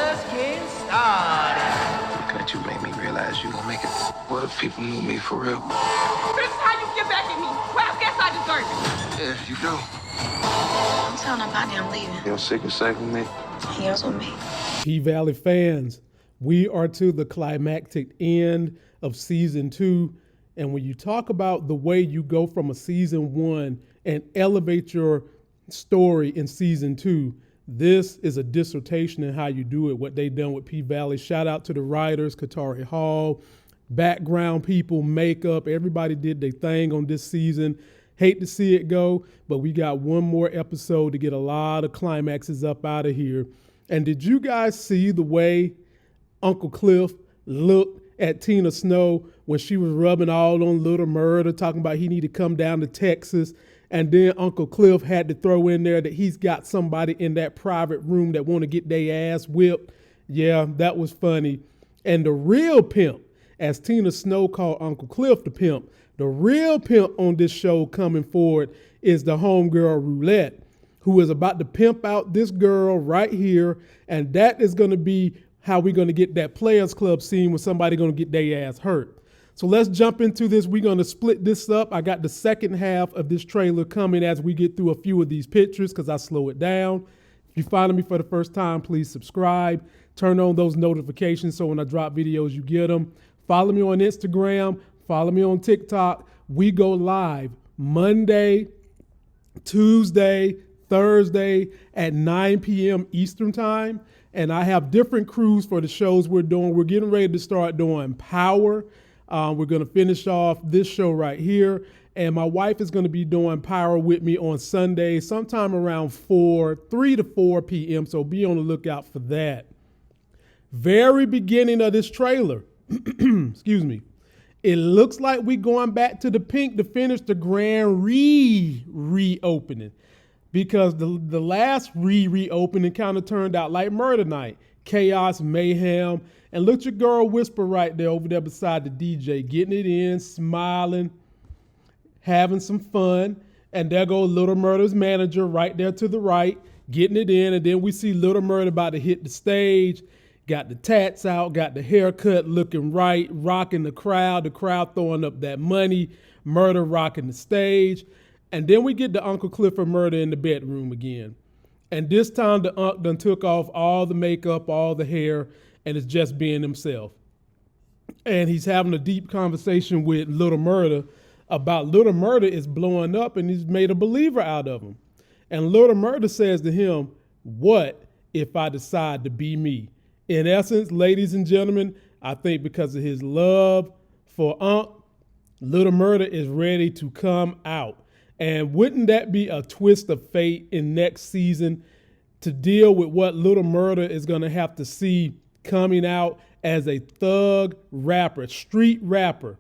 just getting started. Looking at you make me realize you gonna make it. What if people knew me for real? This is how you get back at me. Well, I guess I deserve it. Yeah, you do. Don't tell nobody I'm leaving. You're sick and safe with me. He was with me. P-Valley fans, we are to the climactic end of season 2. And when you talk about the way you go from a season 1 and elevate your story in season 2, this is a dissertation in how you do it, what they done with P-Valley. Shout out to the writers, Katari Hall, background people, makeup. Everybody did their thing on this season. Hate to see it go, but we got one more episode to get a lot of climaxes up out of here. And did you guys see the way Uncle Cliff looked at Tina Snow when she was rubbing all on Little Murder, talking about he need to come down to Texas? And then Uncle Cliff had to throw in there that he's got somebody in that private room that want to get their ass whipped. Yeah, that was funny. And the real pimp, as Tina Snow called Uncle Cliff the pimp, the real pimp on this show coming forward is the homegirl Roulette, who is about to pimp out this girl right here. And that is going to be how we're going to get that Players Club scene where somebody going to get their ass hurt. So let's jump into this. We're going to split this up. I got the second half of this trailer coming as we get through a few of these pictures because I slow it down. If you're finding me for the first time, please subscribe. Turn on those notifications so when I drop videos, you get them. Follow me on Instagram. Follow me on TikTok. We go live Monday, Tuesday, Thursday at 9 p.m. Eastern time. And I have different crews for the shows we're doing. We're getting ready to start doing Power. We're going to finish off this show right here. And my wife is going to be doing Power with me on Sunday, sometime around 3 to 4 p.m. So be on the lookout for that. Very beginning of this trailer, excuse me, it looks like we're going back to the pink to finish the grand reopening. Because the last reopening kind of turned out like Murder Night. Chaos, mayhem. And look at your girl Whisper right there over there beside the DJ, getting it in, smiling, having some fun. And there goes Little Murder's manager right there to the right, getting it in. And then we see Little Murder about to hit the stage, got the tats out, got the haircut looking right, rocking the crowd throwing up that money, Murder rocking the stage. And then we get the Uncle Clifford Murder in the bedroom again. And this time the Unc done took off all the makeup, all the hair, and is just being himself. And he's having a deep conversation with Little Murder about Little Murder is blowing up and he's made a believer out of him. And Little Murder says to him, what if I decide to be me? In essence, ladies and gentlemen, I think because of his love for Unc, Little Murder is ready to come out. And wouldn't that be a twist of fate in next season to deal with what Little Murder is going to have to see coming out as a thug rapper, street rapper.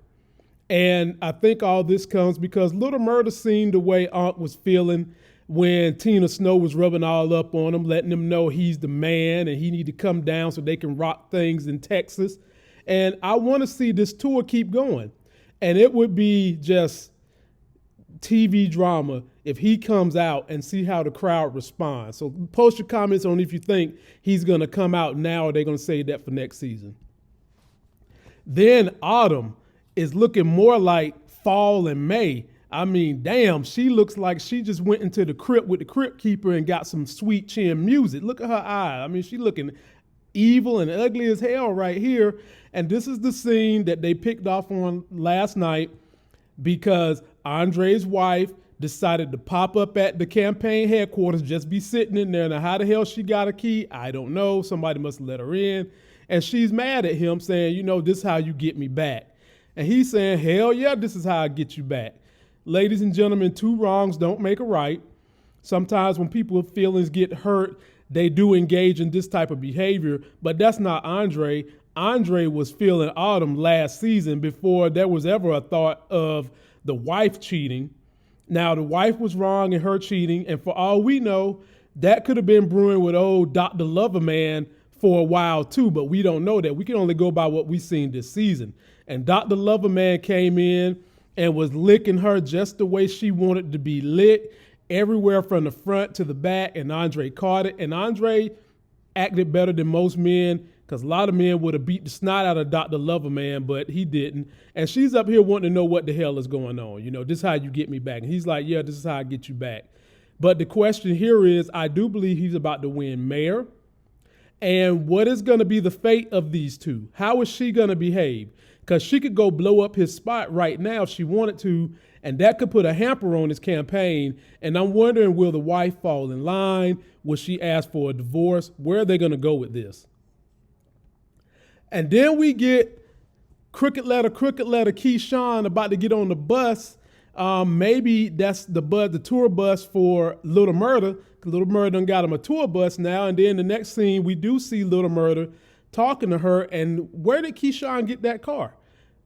And I think all this comes because Little Murder seen the way Unc was feeling when Tina Snow was rubbing all up on him, letting him know he's the man and he need to come down so they can rock things in Texas. And I want to see this tour keep going. And it would be just TV drama if he comes out and see how the crowd responds. So post your comments on if you think he's going to come out now or they're going to save that for next season. Then Autumn is looking more like fall and May. I mean, damn, she looks like she just went into the crypt with the crypt keeper and got some sweet chin music. Look at her eye. I mean, she looking evil and ugly as hell right here. And this is the scene that they picked off on last night because Andre's wife decided to pop up at the campaign headquarters, just be sitting in there. Now, how the hell she got a key? I don't know. Somebody must let her in. And she's mad at him saying, you know, this is how you get me back. And he's saying, hell yeah, this is how I get you back. Ladies and gentlemen, two wrongs don't make a right. Sometimes when people's feelings get hurt, they do engage in this type of behavior, but that's not Andre. Andre was feeling Autumn last season before there was ever a thought of the wife cheating. Now, the wife was wrong in her cheating, and for all we know, that could have been brewing with old Dr. Loverman for a while too, but we don't know that. We can only go by what we've seen this season. And Dr. Loverman came in and was licking her just the way she wanted to be lit, everywhere from the front to the back, and Andre caught it. And Andre acted better than most men, because a lot of men would have beat the snot out of Dr. Lover, man, but he didn't. And she's up here wanting to know what the hell is going on. You know, this is how you get me back. And he's like, yeah, this is how I get you back. But the question here is, I do believe he's about to win mayor. And what is going to be the fate of these two? How is she going to behave? Because she could go blow up his spot right now if she wanted to, and that could put a hamper on his campaign. And I'm wondering, will the wife fall in line? Will she ask for a divorce? Where are they going to go with this? And then we get crooked letter Keyshawn about to get on the bus. Maybe that's the tour bus for Little Murder. Little Murder done got him a tour bus now. And then the next scene, we do see Little Murder talking to her. And where did Keyshawn get that car?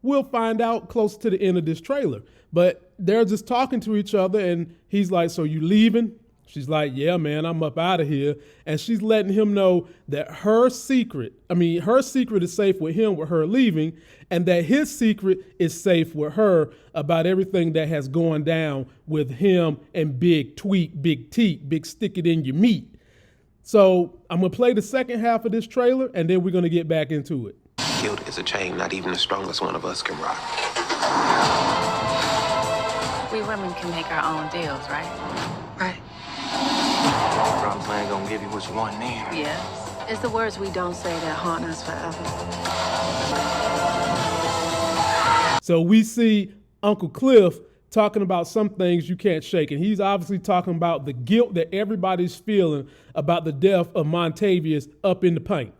We'll find out close to the end of this trailer. But they're just talking to each other. And he's like, so you leaving? She's like, yeah, man, I'm up out of here. And she's letting him know that her secret is safe with him, with her leaving, and that his secret is safe with her about everything that has gone down with him and Big Tweet, Big Teat, Big Stick It In Your Meat. So I'm going to play the second half of this trailer, and then we're going to get back into it. Guilt is a chain not even the strongest one of us can rock. We women can make our own deals, right? Right. Promise I ain't gonna give you what you want then. Yes. It's the words we don't say that haunt us forever. So we see Uncle Cliff talking about some things you can't shake. And he's obviously talking about the guilt that everybody's feeling about the death of Montavious up in the paint.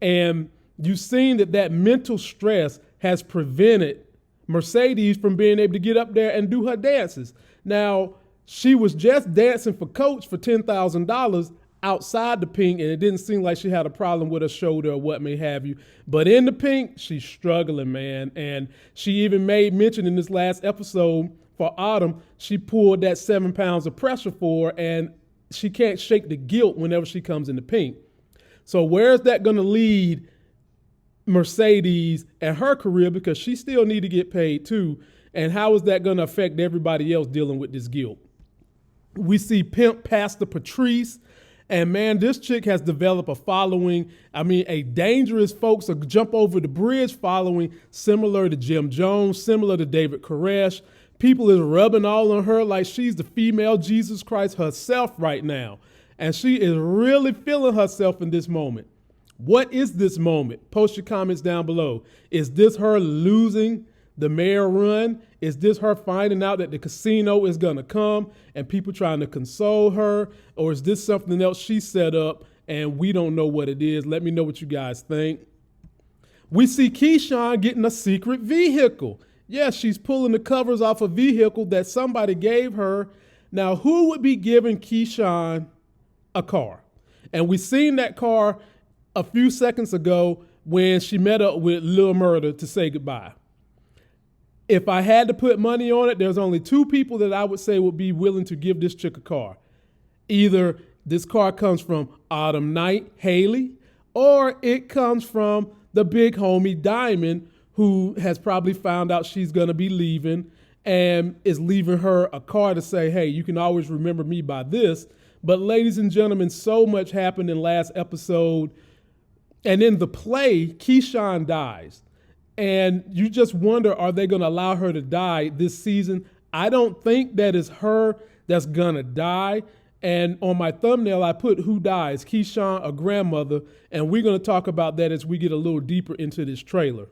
And you've seen that mental stress has prevented Mercedes from being able to get up there and do her dances. Now, she was just dancing for Coach for $10,000 outside the pink, and it didn't seem like she had a problem with her shoulder or what may have you. But in the pink, she's struggling, man. And she even made mention in this last episode for Autumn, she pulled that 7 pounds of pressure for her, and she can't shake the guilt whenever she comes in the pink. So where is that going to lead Mercedes and her career, because she still need to get paid too? And how is that going to affect everybody else dealing with this guilt? We see Pimp Pastor Patrice, and man, this chick has developed a following. I mean, a dangerous folks, a jump over the bridge following, similar to Jim Jones, similar to David Koresh. People is rubbing all on her like she's the female Jesus Christ herself right now. And she is really feeling herself in this moment. What is this moment? Post your comments down below. Is this her losing the mayor run? Is this her finding out that the casino is going to come and people trying to console her? Or is this something else she set up and we don't know what it is? Let me know what you guys think. We see Keyshawn getting a secret vehicle. Yes, she's pulling the covers off a vehicle that somebody gave her. Now, who would be giving Keyshawn a car? And we seen that car a few seconds ago when she met up with Lil Murder to say goodbye. If I had to put money on it, there's only two people that I would say would be willing to give this chick a car. Either this car comes from Autumn Knight, Haley, or it comes from the big homie Diamond, who has probably found out she's going to be leaving and is leaving her a car to say, hey, you can always remember me by this. But ladies and gentlemen, so much happened in last episode. And in the play, Keyshawn dies. And you just wonder, are they going to allow her to die this season? I don't think that is her that's going to die. And on my thumbnail, I put who dies, Keyshawn, a grandmother. And we're going to talk about that as we get a little deeper into this trailer.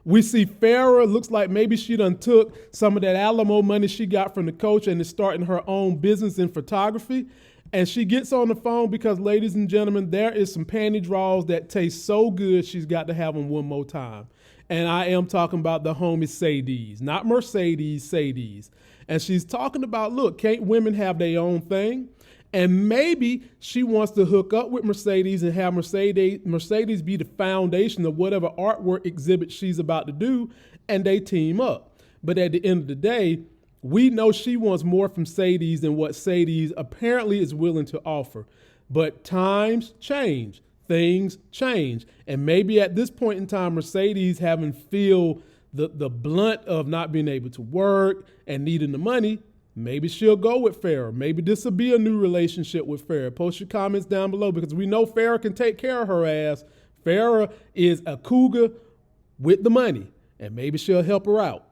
We see Pharah, looks like maybe she done took some of that Alamo money she got from the coach and is starting her own business in photography. And she gets on the phone because, ladies and gentlemen, there is some panty draws that taste so good she's got to have them one more time. And I am talking about the homie Sadie's, not Mercedes, Sadie's. And she's talking about, look, can't women have their own thing? And maybe she wants to hook up with Mercedes and have Mercedes be the foundation of whatever artwork exhibit she's about to do, and they team up. But at the end of the day, we know she wants more from Sadie's than what Sadie's apparently is willing to offer. But times change, things change. And maybe at this point in time, Mercedes having feel the blunt of not being able to work and needing the money, Maybe she'll go with Pharah. Maybe this will be a new relationship with Pharah. Post your comments down below because we know Pharah can take care of her ass. Pharah is a cougar with the money, and maybe she'll help her out.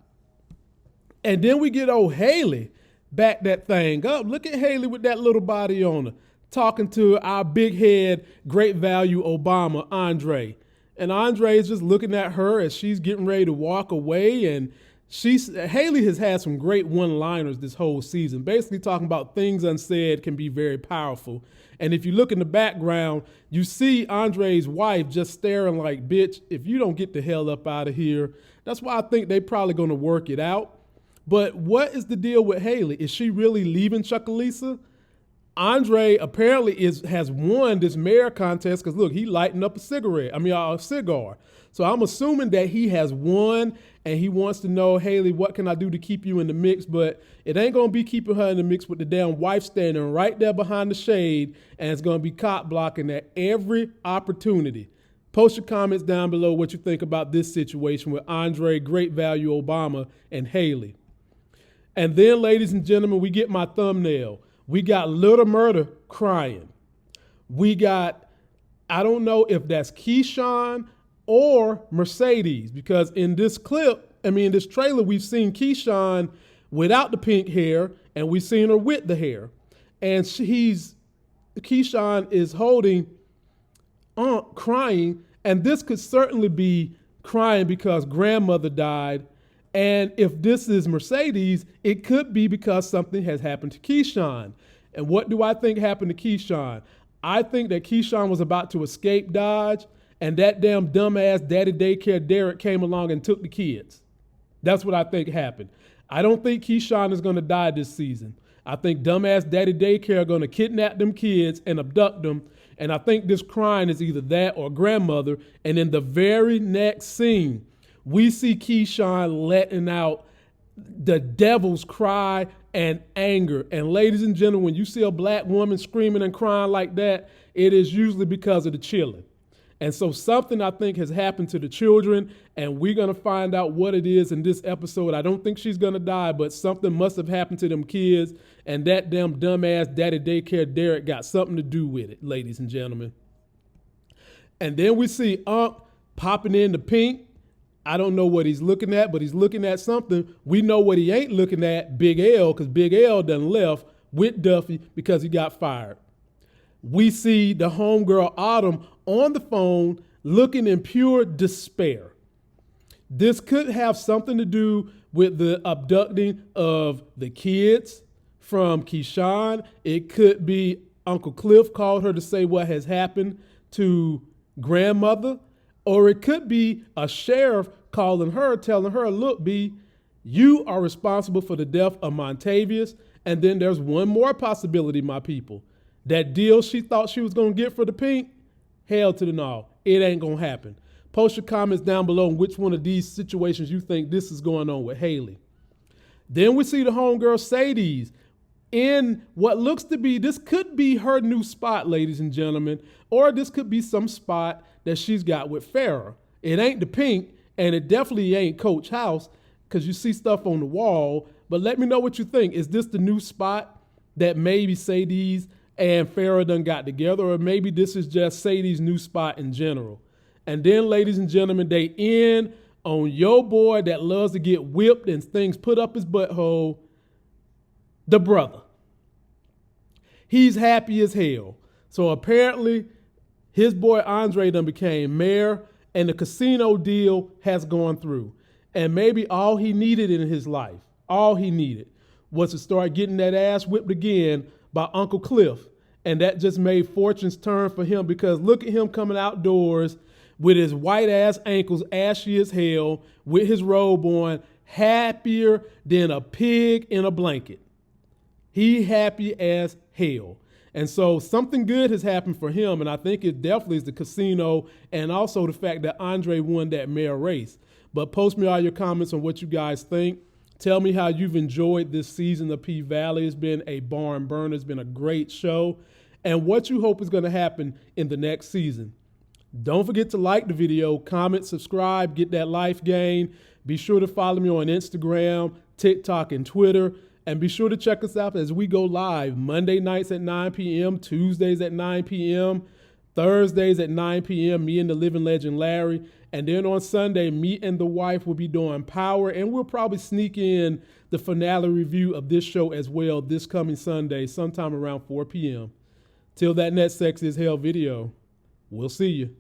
And then we get old Haley back that thing up. Look at Haley with that little body on her, talking to our big head, great value Obama, Andre. And Andre is just looking at her as she's getting ready to walk away. And Haley has had some great one-liners this whole season, basically talking about things unsaid can be very powerful. And if you look in the background, you see Andre's wife just staring like, bitch, if you don't get the hell up out of here. That's why I think they probably going to work it out. But what is the deal with Haley? Is she really leaving Chucalissa? Andre apparently has won this mayor contest because, look, he lighting up a cigar. So I'm assuming that he has won and he wants to know, Haley, what can I do to keep you in the mix? But it ain't going to be keeping her in the mix with the damn wife standing right there behind the shade, and it's going to be cop blocking at every opportunity. Post your comments down below what you think about this situation with Andre, Great Value Obama, and Haley. And then, ladies and gentlemen, we get my thumbnail. We got Little Murder crying. We got, I don't know if that's Keyshawn or Mercedes, because in this this trailer, we've seen Keyshawn without the pink hair, and we've seen her with the hair. And Keyshawn is holding Aunt crying, and this could certainly be crying because grandmother died. And if this is Mercedes, it could be because something has happened to Keyshawn. And what do I think happened to Keyshawn? I think that Keyshawn was about to escape Dodge, and that damn dumbass daddy daycare Derrick came along and took the kids. That's what I think happened. I don't think Keyshawn is going to die this season. I think dumbass daddy daycare are going to kidnap them kids and abduct them. And I think this crying is either that or grandmother. And in the very next scene, we see Keyshawn letting out the devil's cry and anger. And ladies and gentlemen, when you see a black woman screaming and crying like that, it is usually because of the children. And so something I think has happened to the children, and we're going to find out what it is in this episode. I don't think she's going to die, but something must have happened to them kids, and that damn dumbass daddy daycare Derrick got something to do with it, ladies and gentlemen. And then we see Unc popping in the pink. I don't know what he's looking at, but he's looking at something. We know what he ain't looking at, Big L, because Big L done left with Duffy because he got fired. We see the homegirl Autumn on the phone looking in pure despair. This could have something to do with the abducting of the kids from Keyshawn. It could be Uncle Cliff called her to say what has happened to grandmother. Or it could be a sheriff calling her, telling her, look, B, you are responsible for the death of Montavious. And then there's one more possibility, my people. That deal she thought she was going to get for the pink, hell to the no. It ain't going to happen. Post your comments down below on which one of these situations you think this is going on with Haley. Then we see the homegirl Sadie's in what looks to be, this could be her new spot, ladies and gentlemen, or this could be some spot that she's got with Pharah. It ain't the pink, and it definitely ain't Coach House, because you see stuff on the wall. But let me know what you think. Is this the new spot that maybe Sadie's and Pharah done got together, or maybe this is just Sadie's new spot in general? And then, ladies and gentlemen, they end on your boy that loves to get whipped and things put up his butthole, the brother. He's happy as hell. So apparently his boy Andre done became mayor, and the casino deal has gone through. And maybe all he needed in his life, all he needed was to start getting that ass whipped again by Uncle Cliff. And that just made fortunes turn for him, because look at him coming outdoors with his white ass ankles, ashy as hell, with his robe on, happier than a pig in a blanket. He happy as hell. And so something good has happened for him, and I think it definitely is the casino and also the fact that Andre won that mayor race. But post me all your comments on what you guys think. Tell me how you've enjoyed this season of P-Valley. It's been a barn burner. It's been a great show. And what you hope is going to happen in the next season. Don't forget to like the video, comment, subscribe, get that life gain. Be sure to follow me on Instagram, TikTok, and Twitter. And be sure to check us out as we go live Monday nights at 9 p.m., Tuesdays at 9 p.m., Thursdays at 9 p.m., me and the living legend Larry. And then on Sunday, me and the wife will be doing Power, and we'll probably sneak in the finale review of this show as well this coming Sunday, sometime around 4 p.m. Till that next Sex is Hell video, we'll see you.